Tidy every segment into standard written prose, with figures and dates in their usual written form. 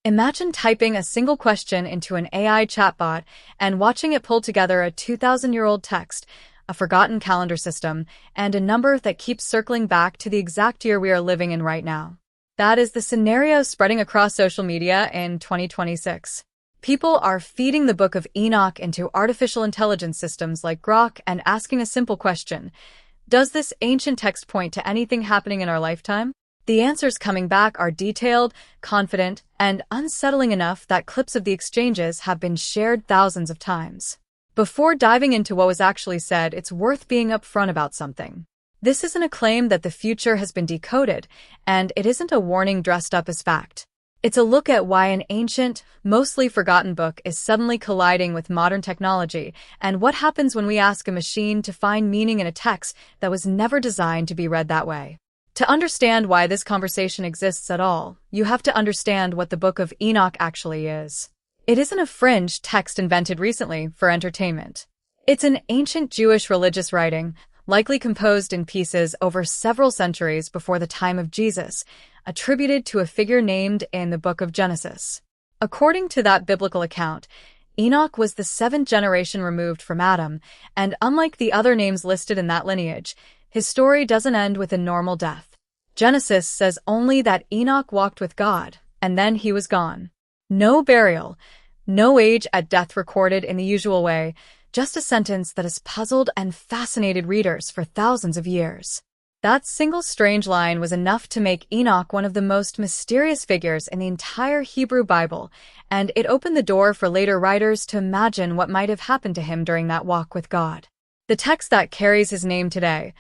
Imagine typing a single question into an AI chatbot and watching it pull together a 2,000-year-old text, a forgotten calendar system, and a number that keeps circling back to the exact year we are living in right now. That is the scenario spreading across social media in 2026. People are feeding the Book of Enoch into artificial intelligence systems like Grok and asking a simple question: does this ancient text point to anything happening in our lifetime? The answers coming back are detailed, confident, and unsettling enough that clips of the exchanges have been shared thousands of times. Before diving into what was actually said, it's worth being upfront about something. This isn't a claim that the future has been decoded, and it isn't a warning dressed up as fact. It's a look at why an ancient, mostly forgotten book is suddenly colliding with modern technology, and what happens when we ask a machine to find meaning in a text that was never designed to be read that way. To understand why this conversation exists at all, you have to understand what the Book of Enoch actually is. It isn't a fringe text invented recently for entertainment. It's an ancient Jewish religious writing, likely composed in pieces over several centuries before the time of Jesus, attributed to a figure named in the Book of Genesis. According to that biblical account, Enoch was the seventh generation removed from Adam, and unlike the other names listed in that lineage, his story doesn't end with a normal death. Genesis says only that Enoch walked with God, and then he was gone. No burial, no age at death recorded in the usual way, just a sentence that has puzzled and fascinated readers for thousands of years. That single strange line was enough to make Enoch one of the most mysterious figures in the entire Hebrew Bible, and it opened the door for later writers to imagine what might have happened to him during that walk with God. The text that carries his name today,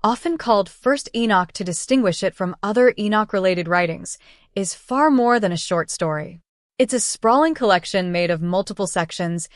often called First Enoch to distinguish it from other Enoch-related writings, is far more than a short story. It's a sprawling collection made of multiple sections,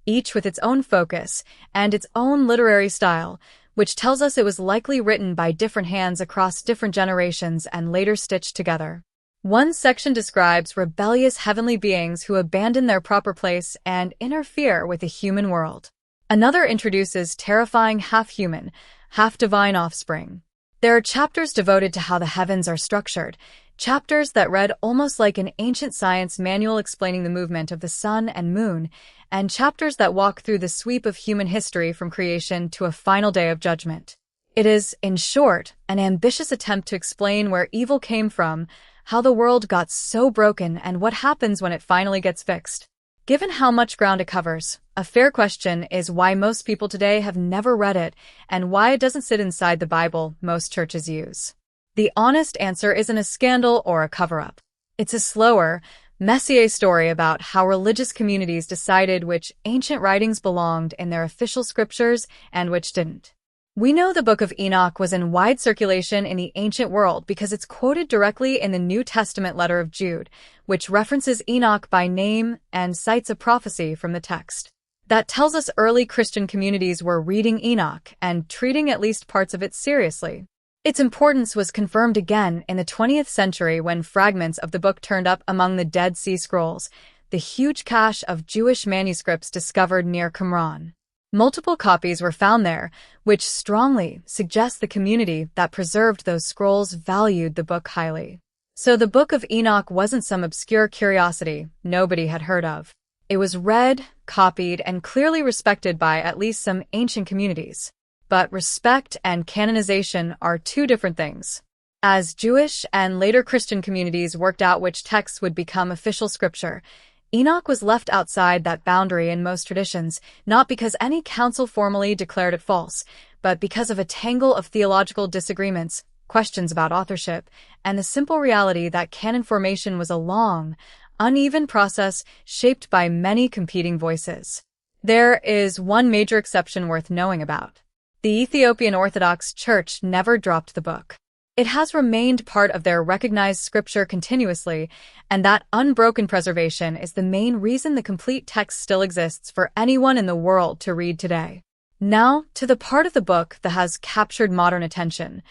each with its own focus and its own literary style, which tells us it was likely written by different hands across different generations and later stitched together. One section describes rebellious heavenly beings who abandon their proper place and interfere with the human world. Another introduces terrifying half-human, half-divine offspring. There are chapters devoted to how the heavens are structured, chapters that read almost like an ancient science manual explaining the movement of the sun and moon, and chapters that walk through the sweep of human history from creation to a final day of judgment. It is, in short, an ambitious attempt to explain where evil came from, how the world got so broken, and what happens when it finally gets fixed. Given how much ground it covers, a fair question is why most people today have never read it and why it doesn't sit inside the Bible most churches use. The honest answer isn't a scandal or a cover-up. It's a slower, messier story about how religious communities decided which ancient writings belonged in their official scriptures and which didn't. We know the Book of Enoch was in wide circulation in the ancient world because it's quoted directly in the New Testament letter of Jude, which references Enoch by name and cites a prophecy from the text. That tells us early Christian communities were reading Enoch and treating at least parts of it seriously. Its importance was confirmed again in the 20th century when fragments of the book turned up among the Dead Sea Scrolls, the huge cache of Jewish manuscripts discovered near Qumran. Multiple copies were found there, which strongly suggests the community that preserved those scrolls valued the book highly. So the Book of Enoch wasn't some obscure curiosity nobody had heard of. It was read, copied, and clearly respected by at least some ancient communities. But respect and canonization are two different things. As Jewish and later Christian communities worked out which texts would become official scripture, Enoch was left outside that boundary in most traditions, not because any council formally declared it false, but because of a tangle of theological disagreements, questions about authorship, and the simple reality that canon formation was a long, uneven process shaped by many competing voices. There is one major exception worth knowing about. The Ethiopian Orthodox Church never dropped the book. It has remained part of their recognized scripture continuously, and that unbroken preservation is the main reason the complete text still exists for anyone in the world to read today. Now, to the part of the book that has captured modern attention,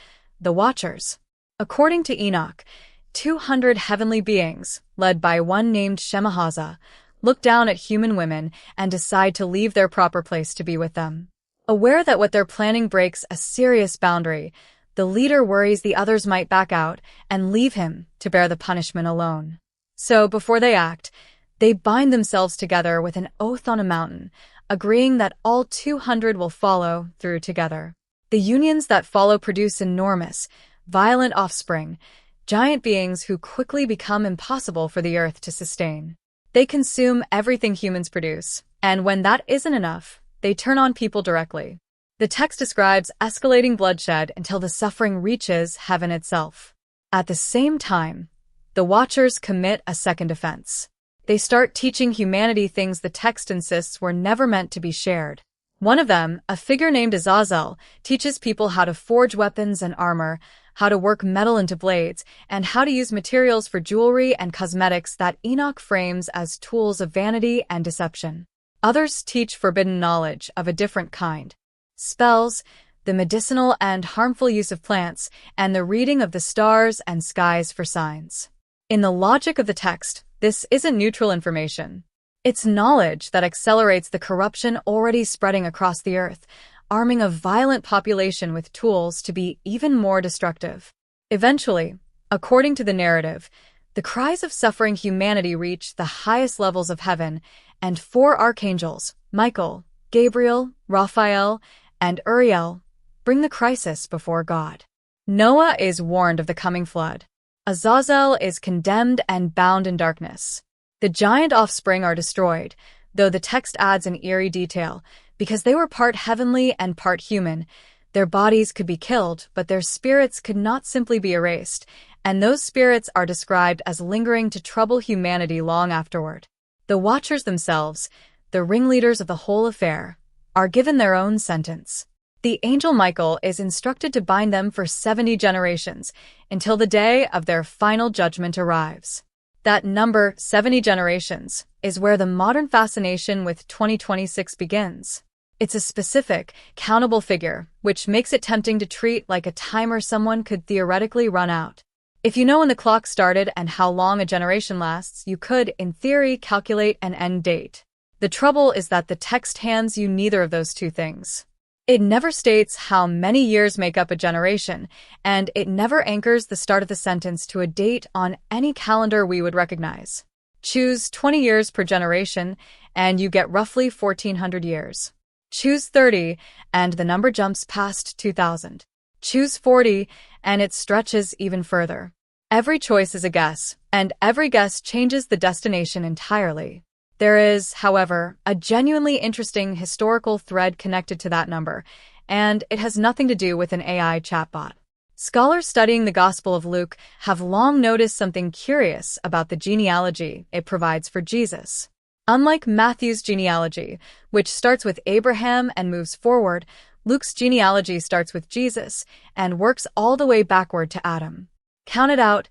the Watchers. According to Enoch, 200 heavenly beings, led by one named Shemahaza, look down at human women and decide to leave their proper place to be with them. Aware that what they're planning breaks a serious boundary, the leader worries the others might back out and leave him to bear the punishment alone. So before they act, they bind themselves together with an oath on a mountain, agreeing that all 200 will follow through together. The unions that follow produce enormous, violent offspring, giant beings who quickly become impossible for the earth to sustain. They consume everything humans produce, and when that isn't enough, they turn on people directly. The text describes escalating bloodshed until the suffering reaches heaven itself. At the same time, the Watchers commit a second offense. They start teaching humanity things the text insists were never meant to be shared. One of them, a figure named Azazel, teaches people how to forge weapons and armor, how to work metal into blades, and how to use materials for jewelry and cosmetics that Enoch frames as tools of vanity and deception. Others teach forbidden knowledge of a different kind. Spells, the medicinal and harmful use of plants, and the reading of the stars and skies for signs. In the logic of the text, this isn't neutral information. It's knowledge that accelerates the corruption already spreading across the earth, arming a violent population with tools to be even more destructive. Eventually, according to the narrative, the cries of suffering humanity reach the highest levels of heaven, and 4 archangels, Michael, Gabriel, Raphael, and Uriel, bring the crisis before God. Noah is warned of the coming flood. Azazel is condemned and bound in darkness. The giant offspring are destroyed, though the text adds an eerie detail. Because they were part heavenly and part human, their bodies could be killed, but their spirits could not simply be erased, and those spirits are described as lingering to trouble humanity long afterward. The Watchers themselves, the ringleaders of the whole affair, are given their own sentence. The angel Michael is instructed to bind them for 70 generations, until the day of their final judgment arrives. That number, 70 generations, is where the modern fascination with 2026 begins. It's a specific, countable figure, which makes it tempting to treat like a timer someone could theoretically run out. If you know when the clock started and how long a generation lasts, you could, in theory, calculate an end date. The trouble is that the text hands you neither of those two things. It never states how many years make up a generation, and it never anchors the start of the sentence to a date on any calendar we would recognize. Choose 20 years per generation, and you get roughly 1,400 years. Choose 30, and the number jumps past 2,000. Choose 40, and it stretches even further. Every choice is a guess, and every guess changes the destination entirely. There is, however, a genuinely interesting historical thread connected to that number, and it has nothing to do with an AI chatbot. Scholars studying the Gospel of Luke have long noticed something curious about the genealogy it provides for Jesus. Unlike Matthew's genealogy, which starts with Abraham and moves forward, Luke's genealogy starts with Jesus and works all the way backward to Adam. Counted out,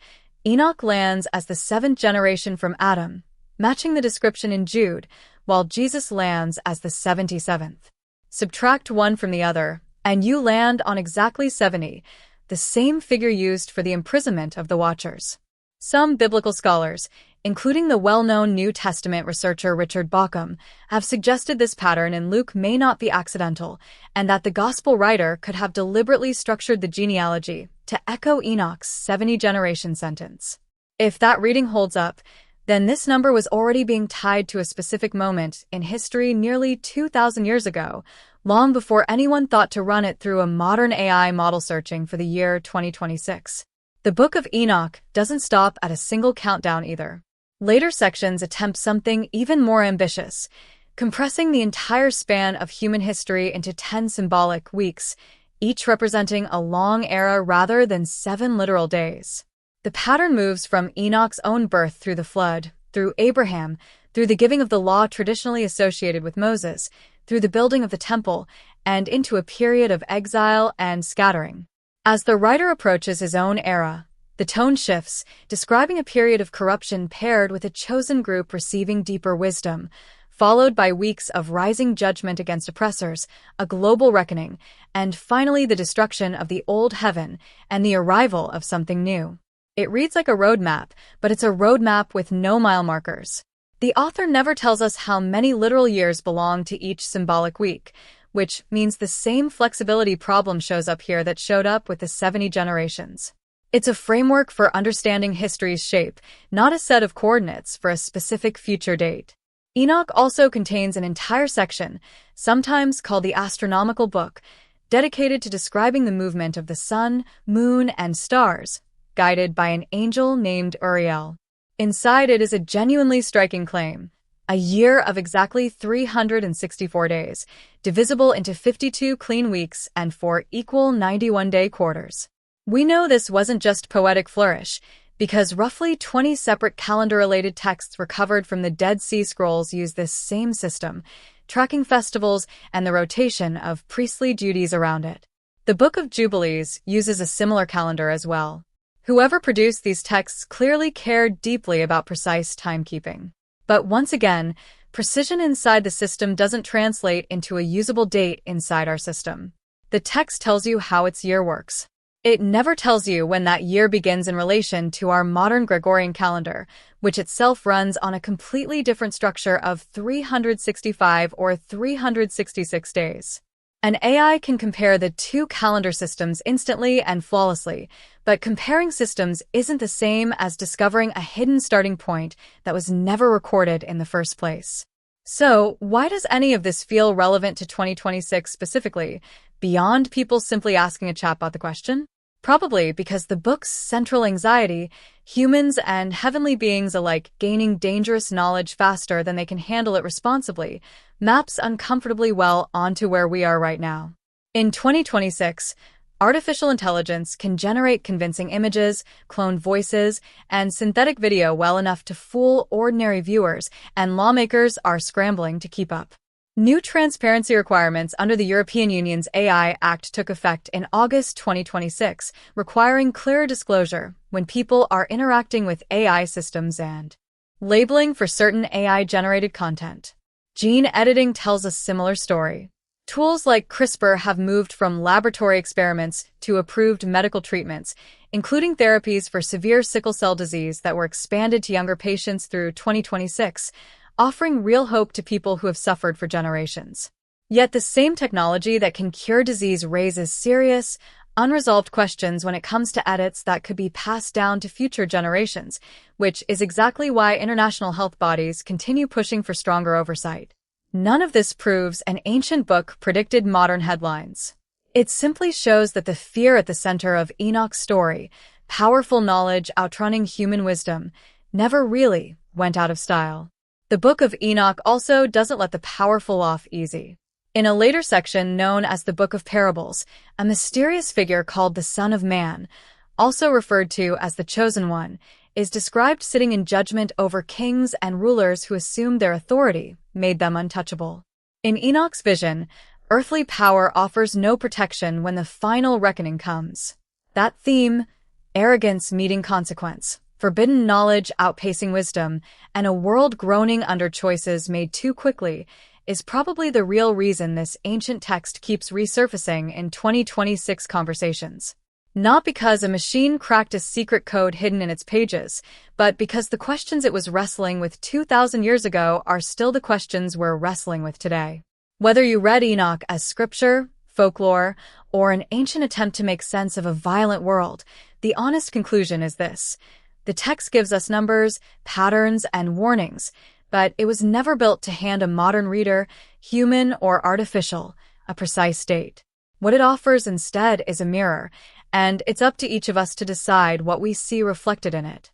Enoch lands as the 7th generation from Adam, matching the description in Jude, while Jesus lands as the 77th. Subtract one from the other, and you land on exactly 70, the same figure used for the imprisonment of the Watchers. Some biblical scholars, including the well-known New Testament researcher Richard Bauckham, have suggested this pattern in Luke may not be accidental, and that the Gospel writer could have deliberately structured the genealogy to echo Enoch's 70-generation sentence. If that reading holds up, then this number was already being tied to a specific moment in history nearly 2,000 years ago, long before anyone thought to run it through a modern AI model searching for the year 2026. The Book of Enoch doesn't stop at a single countdown either. Later sections attempt something even more ambitious, compressing the entire span of human history into 10 symbolic weeks, each representing a long era rather than 7 literal days. The pattern moves from Enoch's own birth through the flood, through Abraham, through the giving of the law traditionally associated with Moses, through the building of the temple, and into a period of exile and scattering. As the writer approaches his own era, the tone shifts, describing a period of corruption paired with a chosen group receiving deeper wisdom, followed by weeks of rising judgment against oppressors, a global reckoning, and finally the destruction of the old heaven and the arrival of something new. It reads like a roadmap, but it's a roadmap with no mile markers. The author never tells us how many literal years belong to each symbolic week, which means the same flexibility problem shows up here that showed up with the 70 generations. It's a framework for understanding history's shape, not a set of coordinates for a specific future date. Enoch also contains an entire section, sometimes called the astronomical book, dedicated to describing the movement of the sun, moon, and stars, guided by an angel named Uriel. Inside it is a genuinely striking claim: a year of exactly 364 days, divisible into 52 clean weeks and 4 equal 91-day quarters. We know this wasn't just poetic flourish, because roughly 20 separate calendar-related texts recovered from the Dead Sea Scrolls use this same system, tracking festivals and the rotation of priestly duties around it. The Book of Jubilees uses a similar calendar as well. Whoever produced these texts clearly cared deeply about precise timekeeping. But once again, precision inside the system doesn't translate into a usable date inside our system. The text tells you how its year works. It never tells you when that year begins in relation to our modern Gregorian calendar, which itself runs on a completely different structure of 365 or 366 days. An AI can compare the two calendar systems instantly and flawlessly, but comparing systems isn't the same as discovering a hidden starting point that was never recorded in the first place. So, why does any of this feel relevant to 2026 specifically, beyond people simply asking a chatbot the question? Probably because the book's central anxiety, humans and heavenly beings alike gaining dangerous knowledge faster than they can handle it responsibly, maps uncomfortably well onto where we are right now. In 2026, artificial intelligence can generate convincing images, cloned voices, and synthetic video well enough to fool ordinary viewers, and lawmakers are scrambling to keep up. New transparency requirements under the European Union's AI Act took effect in August 2026, requiring clearer disclosure when people are interacting with AI systems and labeling for certain AI-generated content. Gene editing tells a similar story. Tools like CRISPR have moved from laboratory experiments to approved medical treatments, including therapies for severe sickle cell disease that were expanded to younger patients through 2026, offering real hope to people who have suffered for generations. Yet the same technology that can cure disease raises serious, unresolved questions when it comes to edits that could be passed down to future generations, which is exactly why international health bodies continue pushing for stronger oversight. None of this proves an ancient book predicted modern headlines. It simply shows that the fear at the center of Enoch's story, powerful knowledge outrunning human wisdom, never really went out of style. The Book of Enoch also doesn't let the powerful off easy. In a later section known as the Book of Parables, a mysterious figure called the Son of Man, also referred to as the Chosen One, is described sitting in judgment over kings and rulers who assumed their authority made them untouchable. In Enoch's vision, earthly power offers no protection when the final reckoning comes. That theme, arrogance meeting consequence, forbidden knowledge outpacing wisdom, and a world groaning under choices made too quickly, is probably the real reason this ancient text keeps resurfacing in 2026 conversations. Not because a machine cracked a secret code hidden in its pages, but because the questions it was wrestling with 2,000 years ago are still the questions we're wrestling with today. Whether you read Enoch as scripture, folklore, or an ancient attempt to make sense of a violent world, the honest conclusion is this: the text gives us numbers, patterns, and warnings, but it was never built to hand a modern reader, human or artificial, a precise date. What it offers instead is a mirror, and it's up to each of us to decide what we see reflected in it.